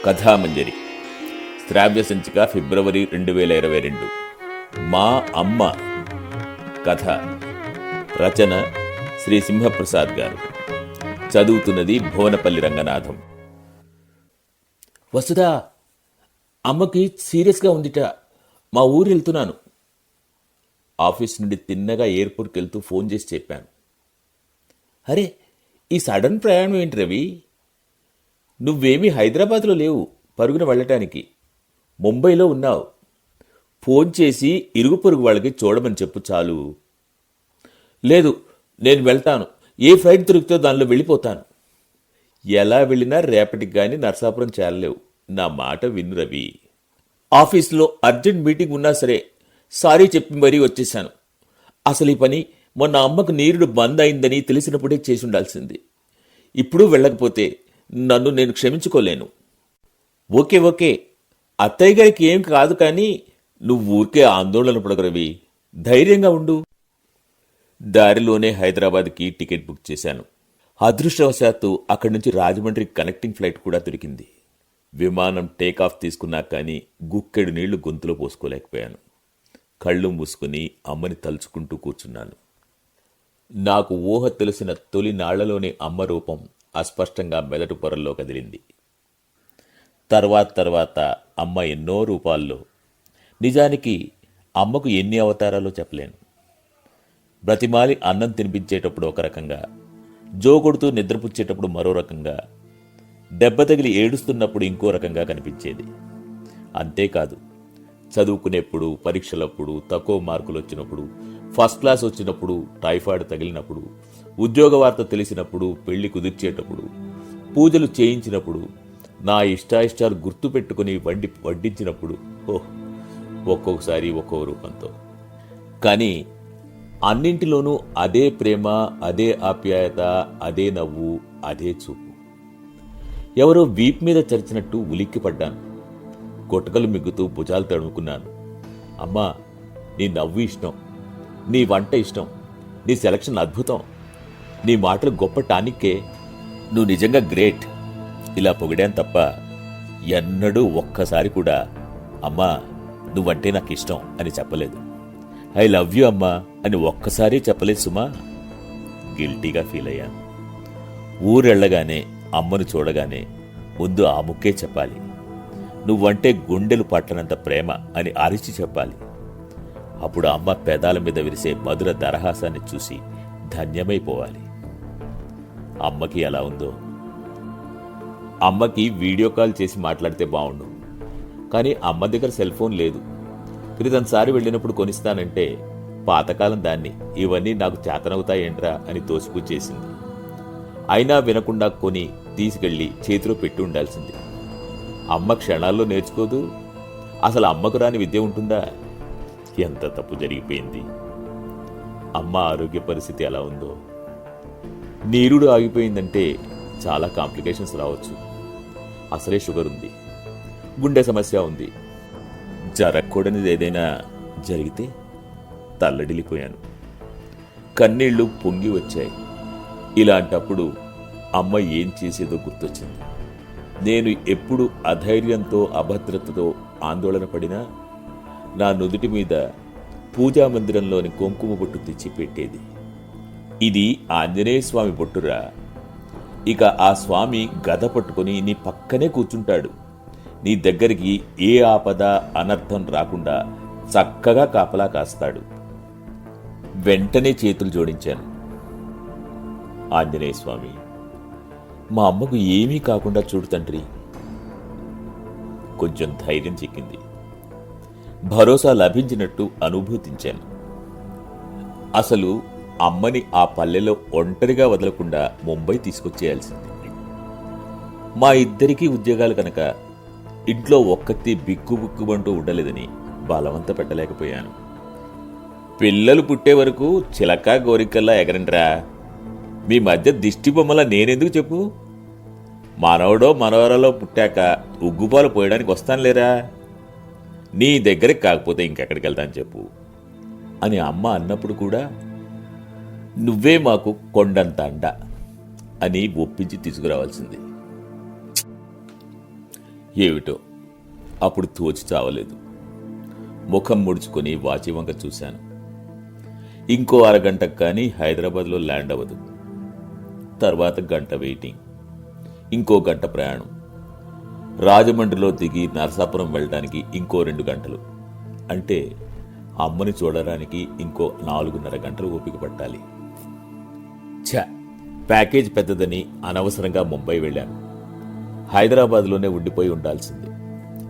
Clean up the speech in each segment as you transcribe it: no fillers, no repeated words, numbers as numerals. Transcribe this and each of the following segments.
కథామంజరి శ్రావ్య సంచిక ఫిబ్రవరి 2022. మా అమ్మ కథ. రచన శ్రీ సింహప్రసాద్ గారు. చదువుతున్నది భువనపల్లి రంగనాథం. వసుదా, అమ్మకి సీరియస్గా ఉందిట. మా ఊరు వెళ్తున్నాను. ఆఫీస్ నుండి తిన్నగా ఎయిర్పోర్ట్కి వెళ్తూ ఫోన్ చేసి చెప్పాను. అరే, ఈ సడన్ ప్రయాణం ఏంటి రవి? నువ్వేమీ హైదరాబాద్లో లేవు పరుగున వెళ్ళటానికి. ముంబైలో ఉన్నావు. ఫోన్ చేసి ఇరుగు పొరుగు వాళ్ళకి చూడమని చెప్పు చాలు. లేదు, నేను వెళ్తాను. ఏ ఫ్లైట్ దొరికితే దానిలో వెళ్ళిపోతాను. ఎలా వెళ్ళినా రేపటికి కానీ నర్సాపురం చేరలేవు. నా మాట విను రవి. ఆఫీస్లో అర్జెంట్ మీటింగ్ ఉన్నా సరే సారీ చెప్పి మరీ వచ్చేశాను. అసలు ఈ పని మొన్న అమ్మకు నీరుడు బంద్ అయిందని తెలిసినప్పుడే చేసి ఉండాల్సింది. ఇప్పుడు వెళ్ళకపోతే నన్ను నేను క్షమించుకోలేను. ఓకే ఓకే, అత్తయ్య గారికి ఏం కాదు, కానీ నువ్వు ఊరికే ఆందోళన పడకు రవి. ధైర్యంగా ఉండు. దారిలోనే హైదరాబాద్కి టికెట్ బుక్ చేశాను. అదృష్టవశాత్తు అక్కడి నుంచి రాజమండ్రి కనెక్టింగ్ ఫ్లైట్ కూడా దొరికింది. విమానం టేకాఫ్ తీసుకున్నా కానీ గుక్కెడు నీళ్లు గొంతులో పోసుకోలేకపోయాను. కళ్ళు మూసుకుని అమ్మని తలుచుకుంటూ కూర్చున్నాను. నాకు ఊహ తెలిసిన తొలి నాళ్లలోని అమ్మ రూపం అస్పష్టంగా మెదడు పొరల్లో కదిలింది. తర్వాత అమ్మ ఎన్నో రూపాల్లో. నిజానికి అమ్మకు ఎన్ని అవతారాలో చెప్పలేను. బ్రతిమాలి అన్నం తినిపించేటప్పుడు ఒక రకంగా, జోకొడుతూ నిద్రపుచ్చేటప్పుడు మరో రకంగా, దెబ్బ తగిలి ఏడుస్తున్నప్పుడు ఇంకో రకంగా కనిపించేది. అంతేకాదు, చదువుకునేప్పుడు, పరీక్షలప్పుడు, తక్కువ మార్కులు వచ్చినప్పుడు, ఫస్ట్ క్లాస్ వచ్చినప్పుడు, టైఫాయిడ్ తగిలినప్పుడు, ఉద్యోగ వార్త తెలిసినప్పుడు, పెళ్లి కుదిర్చేటప్పుడు, పూజలు చేయించినప్పుడు, నా ఇష్టాయిష్టాలు గుర్తు పెట్టుకుని వడ్డించినప్పుడు, ఒక్కొక్కసారి ఒక్కో రూపంతో. కానీ అన్నింటిలోనూ అదే ప్రేమ, అదే ఆప్యాయత, అదే నవ్వు, అదే చూపు. ఎవరో వీప్ మీద చరిచినట్టు ఉలిక్కిపడ్డాను. కొట్టకలు మిగ్గుతూ భుజాలు తడుముకున్నాను. అమ్మా, నీ నవ్వు ఇష్టం, నీ వంట ఇష్టం, నీ సెలక్షన్ అద్భుతం, నీ మాటలు గొప్ప టానిక్కే. నువ్వు నిజంగా గ్రేట్. ఇలా పొగిడాను తప్ప ఎన్నడూ ఒక్కసారి కూడా అమ్మా నువ్వంటే నాకు ఇష్టం అని చెప్పలేదు. ఐ లవ్ యూ అమ్మా అని ఒక్కసారి చెప్పలేదు సుమా. గిల్టీగా ఫీల్ అయ్యాను. ఊరెళ్ళగానే, అమ్మను చూడగానే ముందు ఆ ముక్కే చెప్పాలి. నువ్వంటే గుండెలు పట్టనంత ప్రేమ అని అరిచి చెప్పాలి. అప్పుడు అమ్మ పెదాల మీద విరిసే మధుర దరహాసాన్ని చూసి ధన్యమైపోవాలి. అమ్మకి ఎలా ఉందో. అమ్మకి వీడియో కాల్ చేసి మాట్లాడితే బావుండు. కానీ అమ్మ దగ్గర సెల్ ఫోన్ లేదు. క్రితంసారి వెళ్ళినప్పుడు కొనిస్తానంటే పాతకాలం దాన్ని, ఇవన్నీ నాకు చేతనవుతాయేంట్రా అని తోసిపుచ్చేసింది. అయినా వినకుండా కొని తీసుకెళ్లి చేతిలో పెట్టి ఉండాల్సింది. అమ్మ క్షణాల్లో నేర్చుకోదు. అసలు అమ్మకు రాని విద్య ఉంటుందా? ఎంత తప్పు జరిగిపోయింది. అమ్మ ఆరోగ్య పరిస్థితి ఎలా ఉందో. నీరుడు ఆగిపోయిందంటే చాలా కాంప్లికేషన్స్ రావచ్చు. అసలే షుగర్ ఉంది, గుండె సమస్య ఉంది. జరగకూడనిది ఏదైనా జరిగితే తల్లడిల్లిపోయాను. కన్నీళ్లు పొంగి వచ్చాయి. ఇలాంటప్పుడు అమ్మ ఏం చేసేదో గుర్తొచ్చింది. నేను ఎప్పుడు అధైర్యంతో, అభద్రతతో ఆందోళన పడినా నా నుదుటి మీద పూజామందిరంలోని కుంకుమ బొట్టు తెచ్చి పెట్టేది. ఇది ఆంజనేయ స్వామి బొట్టురా. ఇక ఆ స్వామి గద పట్టుకుని నీ పక్కనే కూర్చుంటాడు. నీ దగ్గరికి ఏ ఆపద, అనర్థం రాకుండా చక్కగా కాపలా కాస్తాడు. వెంటనే చేతులు జోడించాను. ఆంజనేయ స్వామి, మా అమ్మకు ఏమీ కాకుండా చూడు తండ్రి. కొంచెం ధైర్యం చిక్కింది. భరోసా లభించినట్టు అనుభూతించాను. అసలు అమ్మని ఆ పల్లెలో ఒంటరిగా వదలకుండా ముంబై తీసుకొచ్చేయాల్సింది. మా ఇద్దరికీ ఉద్యోగాలు కనుక ఇంట్లో ఒక్కతి బిక్కుబుక్కుమంటూ ఉండలేదని బలవంత పెట్టలేకపోయాను. పిల్లలు పుట్టే వరకు చిలక గోరికల్లా ఎగరండ్రా. మీ మధ్య దిష్టి బొమ్మలా నేనెందుకు చెప్పు? మనవడో మనవరలో పుట్టాక ఉగ్గుపాలు పోయడానికి వస్తానులేరా. నీ దగ్గరికి కాకపోతే ఇంకెక్కడికి వెళ్తాను చెప్పు అని అమ్మ అన్నప్పుడు కూడా నువ్వే మాకు కొండంత అండ అని ఒప్పించి తీసుకురావాల్సింది. ఏమిటో అప్పుడు తోచి చావలేదు. ముఖం ముడుచుకొని వాచి వంక చూశాను. ఇంకో అరగంటకు కానీ హైదరాబాద్లో ల్యాండ్ అవ్వదు. తర్వాత గంట వెయిటింగ్, ఇంకో గంట ప్రయాణం. రాజమండ్రిలో దిగి నరసాపురం వెళ్ళడానికి ఇంకో 2 గంటలు. అంటే అమ్మని చూడడానికి ఇంకో 4.5 గంటలు ఓపిక పట్టాలి. ప్యాకేజ్ పెద్దదని అనవసరంగా ముంబై వెళ్ళాను. హైదరాబాద్లోనే ఉండిపోయి ఉండాల్సింది.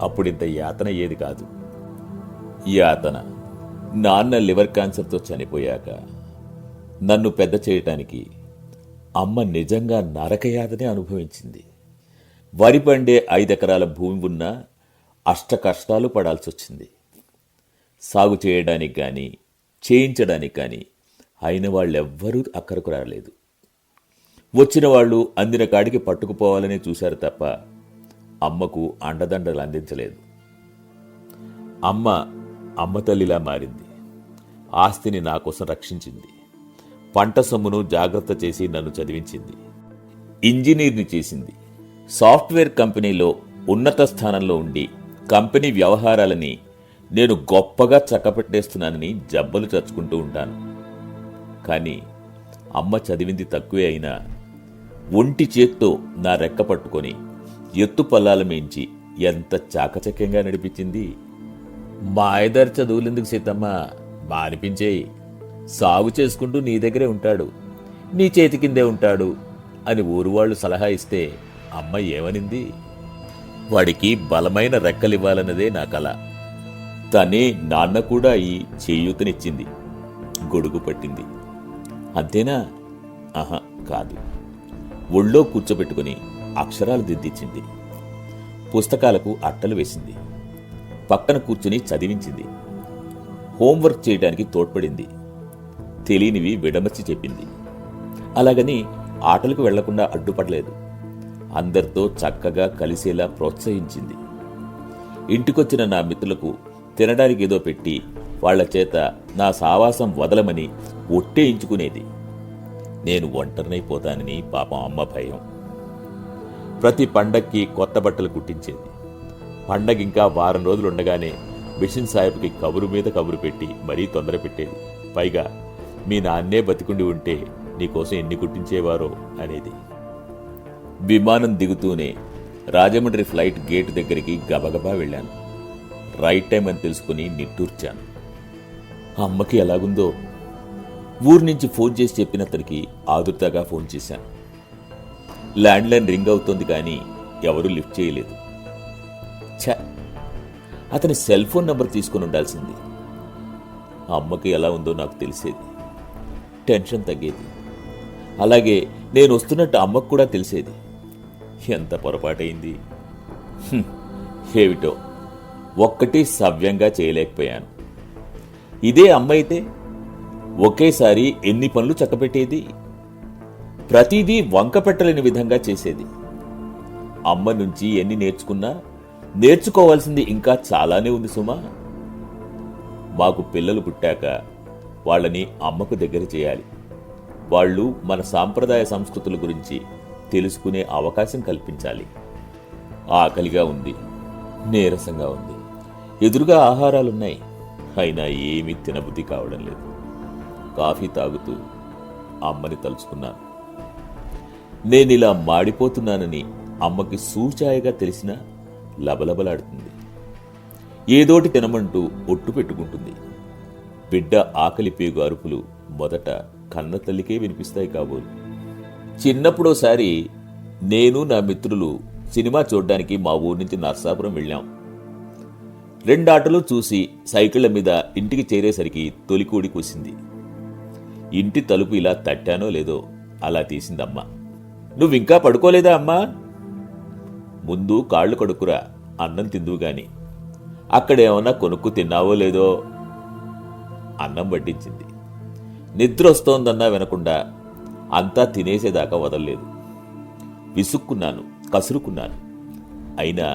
అప్పుడింత యాతన ఏది కాదు. యాతన నాన్న లివర్ క్యాన్సర్తో చనిపోయాక నన్ను పెద్ద చేయటానికి అమ్మ నిజంగా నరకయాతనే అనుభవించింది. వరి పండే 5 ఎకరాల భూమి ఉన్నా అష్ట కష్టాలు పడాల్సొచ్చింది. సాగు చేయడానికి కానీ చేయించడానికి కానీ అయిన వాళ్ళెవ్వరూ అక్కరకు రాలేదు. వచ్చిన వాళ్ళు అందిన కాడికి పట్టుకుపోవాలని చూశారు తప్ప అమ్మకు అండదండలు అందించలేదు. అమ్మ తల్లిలా మారింది. ఆస్తిని నా కోసం రక్షించింది. పంట సొమ్మును జాగ్రత్త చేసి నన్ను చదివించింది. ఇంజనీర్ని చేసింది. సాఫ్ట్వేర్ కంపెనీలో ఉన్నత స్థానంలో ఉండి కంపెనీ వ్యవహారాలని నేను గొప్పగా చక్కపెట్టేస్తున్నానని జబ్బలు చచ్చుకుంటూ ఉంటాను. కానీ అమ్మ చదివింది తక్కువే అయినా ఒంటి చేత్తో నా రెక్క పట్టుకొని ఎత్తు పల్లాల మేంచి ఎంత చాకచక్యంగా నడిపించింది. మాయదారి చదువులెందుకు సీతమ్మ, మానిపించేయి. సాగు చేసుకుంటూ నీ దగ్గరే ఉంటాడు, నీ చేతి కిందే ఉంటాడు అని ఊరువాళ్లు సలహా ఇస్తే అమ్మ ఏమనింది? వాడికి బలమైన రెక్కలివ్వాలన్నదే నా కల. తనే నాన్న కూడా ఈ చేయూతనిచ్చింది, గొడుగు పట్టింది. అంతేనా? ఆహా కాదు. ఒళ్ళో కూర్చోబెట్టుకుని అక్షరాలు దిద్దించింది. పుస్తకాలకు అట్టలు వేసింది. పక్కన కూర్చుని చదివించింది. హోంవర్క్ చేయడానికి తోడ్పడింది. తెలియనివి విడమర్చి చెప్పింది. అలాగని ఆటలకు వెళ్లకుండా అడ్డుపడలేదు. అందరితో చక్కగా కలిసేలా ప్రోత్సహించింది. ఇంటికొచ్చిన నా మిత్రులకు తినడానికి ఏదో పెట్టి వాళ్ల చేత నా సావాసం వదలమని ఒట్టేయించుకునేది. నేను ఒంటరినైపోతానని పాపం అమ్మ భయం. ప్రతి పండక్కి కొత్త బట్టలు కుట్టించేది. పండగింకా వారం రోజులు ఉండగానే మిషన్ సాహెబ్కి కబురు మీద కబురు పెట్టి మరీ తొందర పెట్టేది. పైగా మీ నాన్నే బతికుండి ఉంటే నీకోసం ఎన్ని కుట్టించేవారో అనేది. విమానం దిగుతూనే రాజమండ్రి ఫ్లైట్ గేటు దగ్గరికి గబగబా వెళ్ళాను. రైట్ టైం అని తెలుసుకుని నిట్టూర్చాను. అమ్మకి ఎలాగుందో ఊరి నుంచి ఫోన్ చేసి చెప్పిన అతనికి ఆదుర్తగా ఫోన్ చేశాను. ల్యాండ్లైన్ రింగ్ అవుతోంది కానీ ఎవరూ లిఫ్ట్ చేయలేదు. అతని సెల్ ఫోన్ నంబర్ తీసుకుని ఉండాల్సింది. అమ్మకి ఎలా ఉందో నాకు తెలిసేది. టెన్షన్ తగ్గేది. అలాగే నేను వస్తున్నట్టు అమ్మకు కూడా తెలిసేది. ఎంత పొరపాటైంది. ఏమిటో ఒక్కటి సవ్యంగా చేయలేకపోయాను. ఇదే అమ్మ అయితే ఒకేసారి ఎన్ని పనులు చక్కబెట్టేది. ప్రతిదీ వంక పెట్టలేని విధంగా చేసేది. అమ్మ నుంచి ఎన్ని నేర్చుకున్నా నేర్చుకోవాల్సింది ఇంకా చాలానే ఉంది సుమా. మాకు పిల్లలు పుట్టాక వాళ్ళని అమ్మకు దగ్గర చేయాలి. వాళ్ళు మన సాంప్రదాయ సంస్కృతుల గురించి తెలుసుకునే అవకాశం కల్పించాలి. ఆకలిగా ఉంది, నీరసంగా ఉంది, ఎదురుగా ఆహారాలున్నాయి, అయినా ఏమీ తినబుద్ధి కావడం లేదు. కాఫీ తాగుతూ అమ్మని తలుచుకున్నాను. నేనిలా మాడిపోతున్నానని అమ్మకి సూచాయగా తెలిసినా లబలబలాడుతుంది. ఏదోటి తినమంటూ ఒట్టు పెట్టుకుంటుంది. బిడ్డ ఆకలి పేగు అరుపులు మొదట కన్న తల్లికే వినిపిస్తాయి కాబోలు. చిన్నప్పుడోసారి నేను నా మిత్రులు సినిమా చూడ్డానికి మా ఊరి నుంచి నర్సాపురం వెళ్ళాం. 2 ఆటలు చూసి సైకిళ్ల మీద ఇంటికి చేరేసరికి తొలికూడి కూసింది. ఇంటి తలుపు ఇలా తట్టానో లేదో అలా తీసిందమ్మ. నువ్వింకా పడుకోలేదా అమ్మా? ముందు కాళ్ళు కడుక్కురా, అన్నం తిందువుగాని. అక్కడేమన్నా కొనుక్కు తిన్నావో లేదో. అన్నం వడ్డించింది. నిద్ర వస్తోందన్నా వినకుండా అంతా తినేసేదాకా వదలలేదు. విసుక్కున్నాను, కసురుకున్నాను. అయినా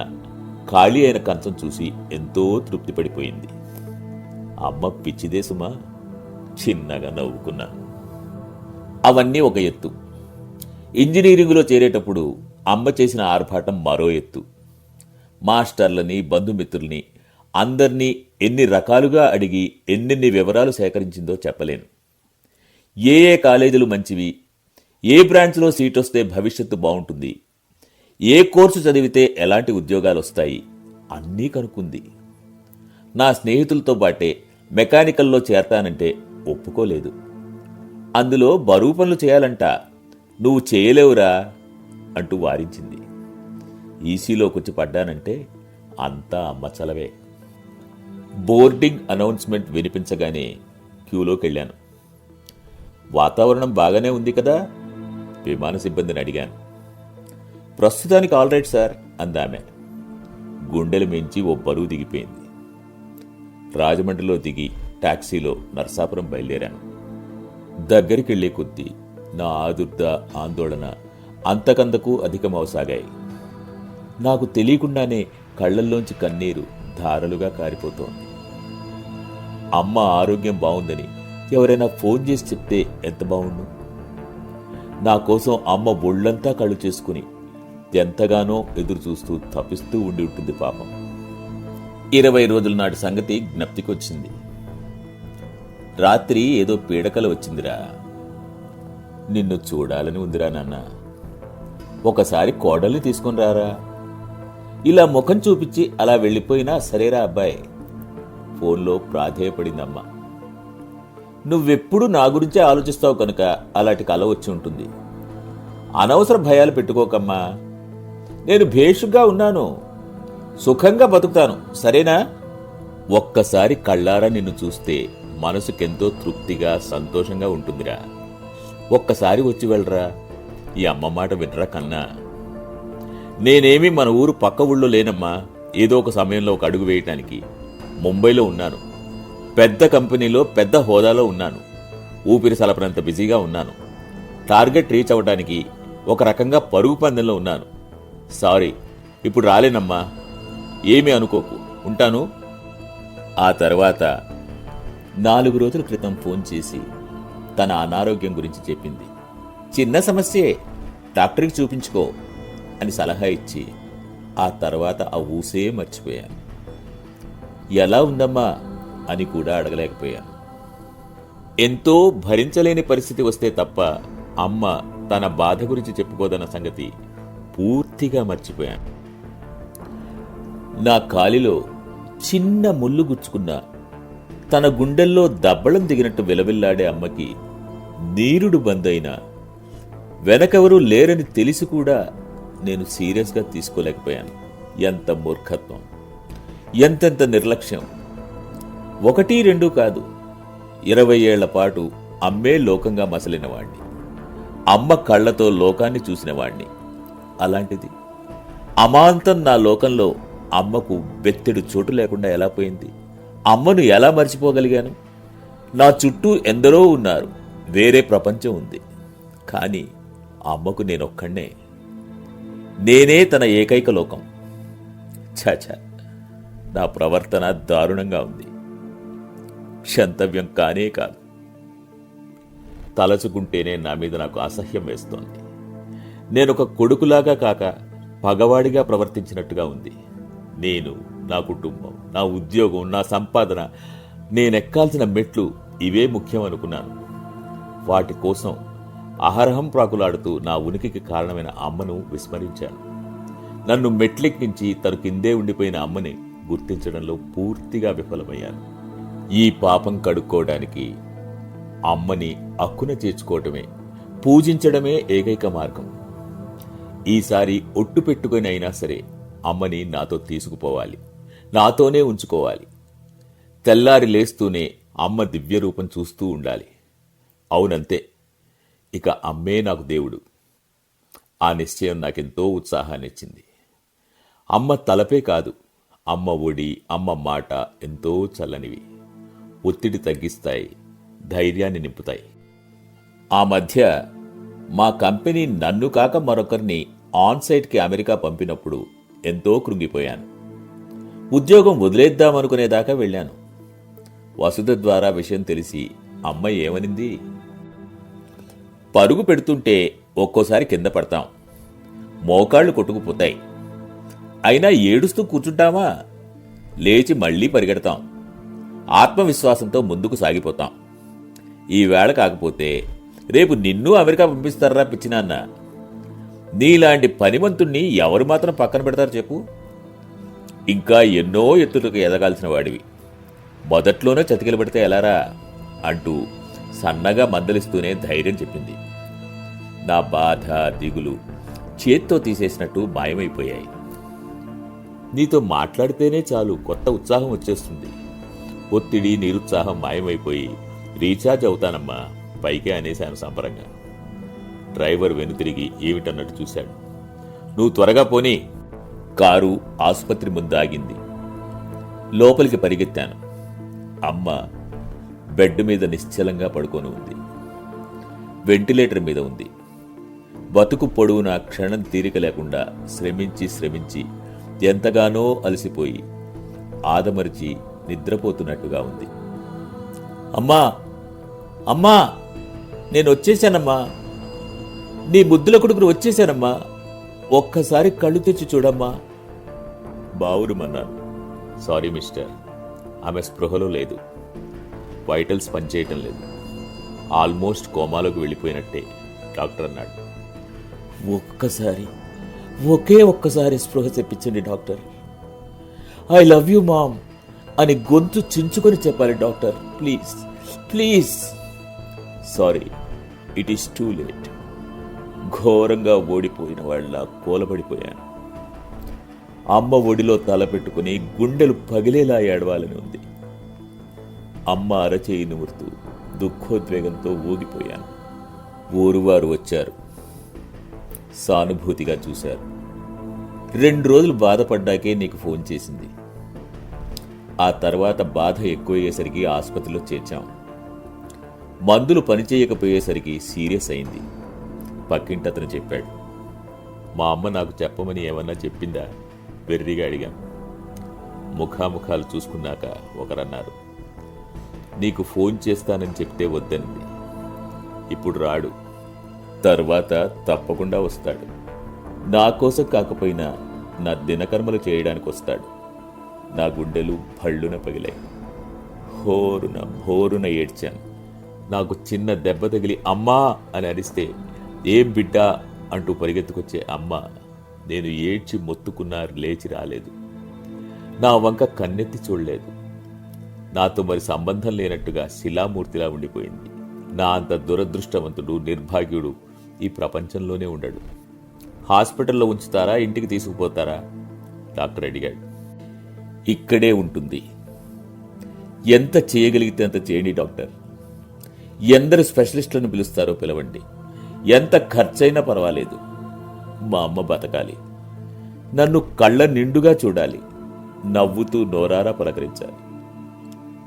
ఖాళీ అయిన కంచం చూసి ఎంతో తృప్తి పడిపోయింది. అమ్మ పిచ్చిదే సుమా. చిన్నగా నవ్వుకున్నాను. అవన్నీ ఒక ఎత్తు. ఇంజనీరింగులో చేరేటప్పుడు అమ్మ చేసిన ఆర్భాటం మరో ఎత్తు. మాస్టర్లని, బంధుమిత్రుల్ని అందర్నీ ఎన్ని రకాలుగా అడిగి ఎన్నెన్ని వివరాలు సేకరించిందో చెప్పలేను. ఏ ఏ కాలేజీలు మంచివి, ఏ బ్రాంచ్లో సీట్ వస్తే భవిష్యత్తు బాగుంటుంది, ఏ కోర్సు చదివితే ఎలాంటి ఉద్యోగాలు వస్తాయి అన్నీ కనుక్కుంది. నా స్నేహితులతో పాటే మెకానికల్లో చేరతానంటే ఒప్పుకోలేదు. అందులో బరువు పనులు చేయాలంట, నువ్వు చేయలేవురా అంటూ వారించింది. ఈసీలోకొచ్చి పడ్డానంటే అంతా అమ్మ చలవే. Boarding announcement వినిపించగానే క్యూలోకెళ్ళాను. వాతావరణం బాగానే ఉంది కదా, విమాన సిబ్బందిని అడిగాను. ప్రస్తుతానికి ఆల్ రైట్ సార్ అందామె. గుండెలు మించి ఓ బరువు దిగిపోయింది. రాజమండ్రిలో దిగి టాక్సీలో నరసాపురం బయలుదేరాను. దగ్గరికెళ్లే కొద్దీ నా ఆదుర్ద, ఆందోళన అంతకంతకు అధికమవసాగాయి. నాకు తెలియకుండానే కళ్లల్లోంచి కన్నీరు ధారలుగా కారిపోతోంది. అమ్మ ఆరోగ్యం బాగుందని ఎవరైనా ఫోన్ చేసి చెప్తే ఎంత బాగుండు. నా కోసం అమ్మ ఒళ్ళంతా కళ్ళు చేసుకుని ఎంతగానో ఎదురు చూస్తూ తప్పిస్తూ ఉండి ఉంటుంది పాపం. 20 రోజుల నాటి సంగతి జ్ఞప్తికొచ్చింది. రాత్రి ఏదో పీడకల వచ్చిందిరా. నిన్ను చూడాలని ఉందిరా నాన్న, ఒకసారి కోడల్ని తీసుకుని రారా. ఇలా ముఖం చూపించి అలా వెళ్ళిపోయినా సరేరా అబ్బాయి. ఫోన్లో ప్రాధేయపడిందమ్మ. నువ్వెప్పుడు నా గురించే ఆలోచిస్తావు కనుక అలాంటి కల వచ్చి ఉంటుంది. అనవసర భయాలు పెట్టుకోకమ్మా. నేను భేషుగ్గా ఉన్నాను, సుఖంగా బతుకుతాను, సరేనా? ఒక్కసారి కళ్ళారా నిన్ను చూస్తే మనసుకెంతో తృప్తిగా, సంతోషంగా ఉంటుందిరా. ఒక్కసారి వచ్చి వెళ్ళరా. ఈ అమ్మ మాట వినరా కన్నా. నేనేమీ మన ఊరు పక్క ఊళ్ళో లేనమ్మా. ఏదో ఒక సమయంలో ఒక అడుగు వేయటానికి ముంబైలో ఉన్నాను. పెద్ద కంపెనీలో పెద్ద హోదాలో ఉన్నాను. ఊపిరి సలపనంత బిజీగా ఉన్నాను. టార్గెట్ రీచ్ అవ్వడానికి ఒక రకంగా పరుగు పందెంలో ఉన్నాను. సారీ, ఇప్పుడు రాలేనమ్మా. ఏమీ అనుకోకు, ఉంటాను. ఆ తర్వాత 4 రోజుల క్రితం ఫోన్ చేసి తన అనారోగ్యం గురించి చెప్పింది. చిన్న సమస్యే, డాక్టర్కి చూపించుకో అని సలహా ఇచ్చి ఆ తర్వాత ఆ ఊసే మర్చిపోయాను. ఎలా ఉందమ్మా అని కూడా అడగలేకపోయాను. ఎంతో భరించలేని పరిస్థితి వస్తే తప్ప అమ్మ తన బాధ గురించి చెప్పుకోదన్న సంగతి పూర్తిగా మర్చిపోయాను. నా కాలిలో చిన్న ముళ్ళు గుచ్చుకున్న తన గుండెల్లో దబ్బళం దిగినట్టు విలవిల్లాడే అమ్మకి నీరుడు బందైనా వెనకెవరూ లేరని తెలిసి కూడా నేను సీరియస్గా తీసుకోలేకపోయాను. ఎంత మూర్ఖత్వం, ఎంతెంత నిర్లక్ష్యం. 1, 2 కాదు, 20 ఏళ్ల పాటు అమ్మే లోకంగా మసలినవాణ్ణి, అమ్మ కళ్లతో లోకాన్ని చూసినవాణ్ణి. అలాంటిది అమాంతం నా లోకంలో అమ్మకు బెత్తెడు చోటు లేకుండా ఎలా పోయింది? అమ్మను ఎలా మర్చిపోగలిగాను? నా చుట్టూ ఎందరో ఉన్నారు, వేరే ప్రపంచం ఉంది. కానీ అమ్మకు నేనొక్కడే, నేనే తన ఏకైక లోకం. ఛాఛా, నా ప్రవర్తన దారుణంగా ఉంది, క్షంతవ్యం కానే కాదు. తలచుకుంటేనే నా మీద నాకు అసహ్యం వేస్తోంది. నేనొక కొడుకులాగా కాక పగవాడిగా ప్రవర్తించినట్టుగా ఉంది. నేను, నా కుటుంబం, నా ఉద్యోగం, నా సంపాదన, నేనెక్కాల్సిన మెట్లు ఇవే ముఖ్యం అనుకున్నాను. వాటి కోసం అహరహం ప్రాకులాడుతూ నా ఉనికికి కారణమైన అమ్మను విస్మరించాను. నన్ను మెట్లెక్కించి తను కిందే ఉండిపోయిన అమ్మని గుర్తించడంలో పూర్తిగా విఫలమయ్యాను. ఈ పాపం కడుక్కోవడానికి అమ్మని అక్కున చేర్చుకోవటమే, పూజించడమే ఏకైక మార్గం. ఈసారి ఒట్టు పెట్టుకొని అయినా సరే అమ్మని నాతో తీసుకుపోవాలి, నాతోనే ఉంచుకోవాలి. తెల్లారి లేస్తూనే అమ్మ దివ్యరూపం చూస్తూ ఉండాలి. అవునంతే, ఇక అమ్మే నాకు దేవుడు. ఆ నిశ్చయం నాకెంతో ఉత్సాహాన్నిచ్చింది. అమ్మ తలపే కాదు, అమ్మ ఒడి, అమ్మ మాట ఎంతో చల్లనివి. ఒత్తిడి తగ్గిస్తాయి, ధైర్యాన్ని నింపుతాయి. ఆ మధ్య మా కంపెనీ నన్ను కాక మరొకరిని ఆన్సైట్కి అమెరికా పంపినప్పుడు ఎంతో కృంగిపోయాను. ఉద్యోగం వదిలేద్దామనుకునేదాకా వెళ్ళాను. వసుధ ద్వారా విషయం తెలిసి అమ్మ ఏమనింది? పరుగు పెడుతుంటే ఒక్కోసారి కింద పడతాం, మోకాళ్ళు కొట్టుకుపోతాయి. అయినా ఏడుస్తూ కూర్చుంటామా? లేచి మళ్లీ పరిగెడతాం. ఆత్మవిశ్వాసంతో ముందుకు సాగిపోతాం. ఈవేళ కాకపోతే రేపు నిన్ను అమెరికా పంపిస్తారా పిచ్చినాన్న? నీలాంటి పనిమంతుణ్ణి ఎవరు మాత్రం పక్కన పెడతారు చెప్పు? ఇంకా ఎన్నో ఎత్తులకు ఎదగాల్సిన వాడివి, మొదట్లోనే చతికిల పెడితే ఎలారా అంటూ సన్నగా మందలిస్తూనే ధైర్యం చెప్పింది. నా బాధ, దిగులు చేత్తో తీసేసినట్టు మాయమైపోయాయి. నీతో మాట్లాడితేనే చాలు కొత్త ఉత్సాహం వచ్చేస్తుంది. ఒత్తిడి, నిరుత్సాహం మాయమైపోయి రీఛార్జ్ అవుతానమ్మా పైకే అనేశాను సంబరంగా. డ్రైవర్ వెనుతిరిగి ఏమిటన్నట్టు చూశాడు. నువ్వు త్వరగా పోనీ. కారు ఆసుపత్రి ముందు ఆగింది. లోపలికి పరిగెత్తాను. అమ్మ బెడ్ మీద నిశ్చలంగా పడుకొని ఉంది. వెంటిలేటర్ మీద ఉంది. బతుకు పొడవునా క్షణం తీరిక లేకుండా శ్రమించి ఎంతగానో అలసిపోయి ఆదమరిచి నిద్రపోతున్నట్టుగా ఉంది. అమ్మా, అమ్మా, నేను వచ్చేశానమ్మా. నీ ముద్దుల కొడుకును వచ్చేశానమ్మా. ఒక్కసారి కళ్ళు తెచ్చి చూడమ్మా. బావురుమన్నాను. సారీ మిస్టర్, ఆమె స్పృహలో లేదు. వైటల్స్ పనిచేయటం లేదు. ఆల్మోస్ట్ కోమాలోకి వెళ్ళిపోయినట్టే డాక్టర్ అన్నాడు. ఒకే ఒక్కసారి స్పృహ తెప్పించండి doctor. I love you mom అని గొంతు చించుకొని చెప్పాలి doctor. Please please. Sorry, it is too late. ఘోరంగా ఓడిపోయిన వాళ్ళ కూలబడిపోయాను. అమ్మ ఒడిలో తల పెట్టుకుని గుండెలు పగిలేలా ఏడవాలని ఉంది. అమ్మ అరచేయి నిమురుతూ దుఃఖోద్వేగంతో ఊగిపోయాను. ఊరువారు వచ్చారు. సానుభూతిగా చూశారు. 2 రోజులు బాధపడ్డాకే నీకు ఫోన్ చేసింది. ఆ తర్వాత బాధ ఎక్కువయ్యేసరికి ఆసుపత్రిలో చేర్చాం. మందులు పనిచేయకపోయేసరికి సీరియస్ అయింది. పక్కింటతను చెప్పాడు. మా అమ్మ నాకు చెప్పమని ఏమన్నా చెప్పిందా? వెర్రిగా అడిగాను. ముఖాముఖాలు చూసుకున్నాక ఒకరన్నారు, నీకు ఫోన్ చేస్తానని చెప్తే వద్దనింది. ఇప్పుడు రాడు, తర్వాత తప్పకుండా వస్తాడు. నా కోసం కాకపోయినా నా దినకర్మలు చేయడానికి వస్తాడు. నా గుండెలు భళ్ళున పగిలాయి. భోరున ఏడ్చాను. నాకు చిన్న దెబ్బ తగిలి అమ్మా అని అరిస్తే ఏం బిడ్డా అంటూ పరిగెత్తుకొచ్చే అమ్మ నేను ఏడ్చి మొత్తుకున్నా లేచి రాలేదు. నా వంక కన్నెత్తి చూడలేదు. నాతో మరి సంబంధం లేనట్టుగా శిలామూర్తిలా ఉండిపోయింది. నా అంత దురదృష్టవంతుడు, నిర్భాగ్యుడు ఈ ప్రపంచంలోనే ఉండడు. హాస్పిటల్లో ఉంచుతారా, ఇంటికి తీసుకుపోతారా? డాక్టర్ అడిగాడు. ఇక్కడే ఉంటుంది. ఎంత చేయగలిగితే అంత చేయండి డాక్టర్. ఎందరు స్పెషలిస్టులను పిలుస్తారో పిలవండి. ఎంత ఖర్చైనా పర్వాలేదు. మా అమ్మ బతకాలి. నన్ను కళ్ళ నిండుగా చూడాలి. నవ్వుతూ నోరారా పలకరించాలి.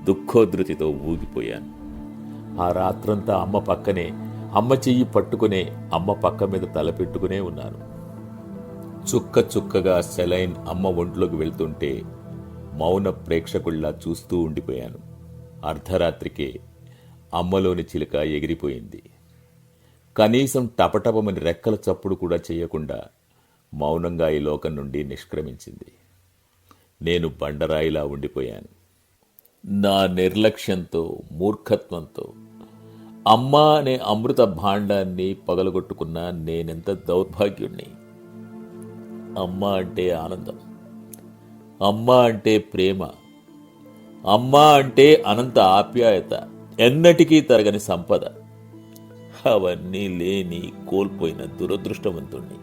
దుఃఖోధృతితో ఊగిపోయాను. ఆ రాత్రంతా అమ్మ పక్కనే, అమ్మ చెయ్యి పట్టుకునే, అమ్మ పక్క మీద తలపెట్టుకునే ఉన్నాను. చుక్క చుక్కగా సెలైన్ అమ్మ ఒంట్లోకి వెళ్తుంటే మౌన ప్రేక్షకుల్లా చూస్తూ ఉండిపోయాను. అర్ధరాత్రికే అమ్మలోని చిలుక ఎగిరిపోయింది. కనీసం టపటపమని రెక్కల చప్పుడు కూడా చేయకుండా మౌనంగా ఈ లోకం నుండి నిష్క్రమించింది. నేను బండరాయిలా ఉండిపోయాను. నా నిర్లక్ష్యంతో, మూర్ఖత్వంతో అమ్మ అనే అమృత భాండాన్ని పగలగొట్టుకున్న నేనెంత దౌర్భాగ్యుణ్ణి. అమ్మ అంటే ఆనందం, అమ్మ అంటే ప్రేమ, అమ్మ అంటే అనంత ఆప్యాయత, ఎన్నటికీ తరగని సంపద. అవన్నీ లేని కోల్పోయిన దురదృష్టవంతుణ్ణి.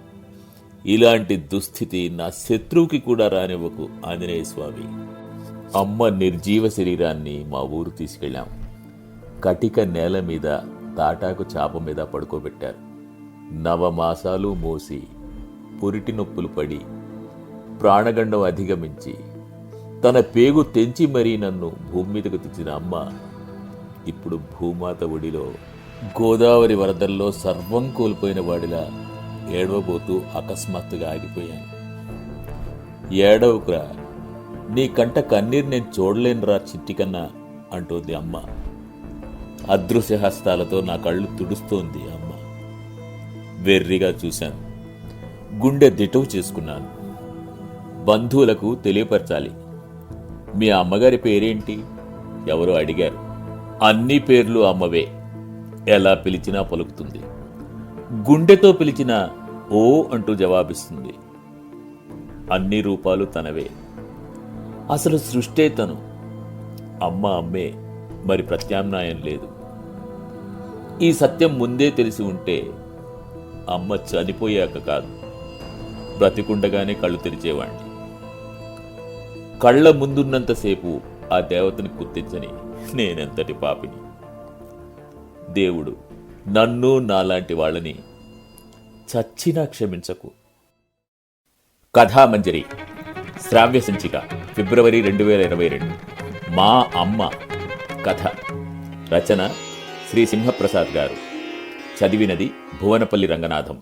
ఇలాంటి దుస్థితి నా శత్రువుకి కూడా రానివ్వకు ఆంజనేయ స్వామి. అమ్మ నిర్జీవ శరీరాన్ని మా ఊరు తీసుకెళ్ళాం. కటిక నేల మీద తాటాకు చాప మీద పడుకోబెట్టారు. 9 మాసాలు మోసి పురిటి నొప్పులు పడి ప్రాణగండం అధిగమించి తన పేగు తెంచి మరీ నన్ను భూమి మీదకు తెచ్చిన అమ్మ ఇప్పుడు భూమాత ఒడిలో గోదావరి వరదల్లో సర్వం కోల్పోయిన వాడిలా ఏడవబోతూ అకస్మాత్తుగా ఆగిపోయాను. ఏడవకురా, నీ కంట కన్నీరు నేను చూడలేనురా చిట్టికన్నా అంటోంది అమ్మ. అదృశ్య హస్తాలతో నా కళ్ళు తుడుస్తోంది అమ్మ. వెర్రిగా చూశాను. గుండె దిటవు చేసుకున్నాను. బంధువులకు తెలియపరచాలి. మీ అమ్మగారి పేరేంటి? ఎవరో అడిగారు. అన్ని పేర్లు అమ్మవే. ఎలా పిలిచినా పలుకుతుంది. గుండెతో పిలిచినా ఓ అంటూ జవాబిస్తుంది. అన్ని రూపాలు తనవే. అసలు సృష్టే తను. అమ్మ అమ్మే, మరి ప్రత్యామ్నాయం లేదు. ఈ సత్యం ముందే తెలిసి ఉంటే అమ్మ చనిపోయాక కాదు, బ్రతికుండగానే కళ్ళు తెరిచేవాణ్ణి. కళ్ళ ముందున్నంతసేపు ఆ దేవతని గుర్తించని నేనెంతటి పాపిని. దేవుడు నన్ను నాలాంటి వాళ్ళని చచ్చినా క్షమించకు. కథామంజరి శ్రావ్య సంచిక ఫిబ్రవరి 2022. మా అమ్మ కథ. రచన శ్రీ సింహప్రసాద్ గారు. చదివినది భువనపల్లి రంగనాథం.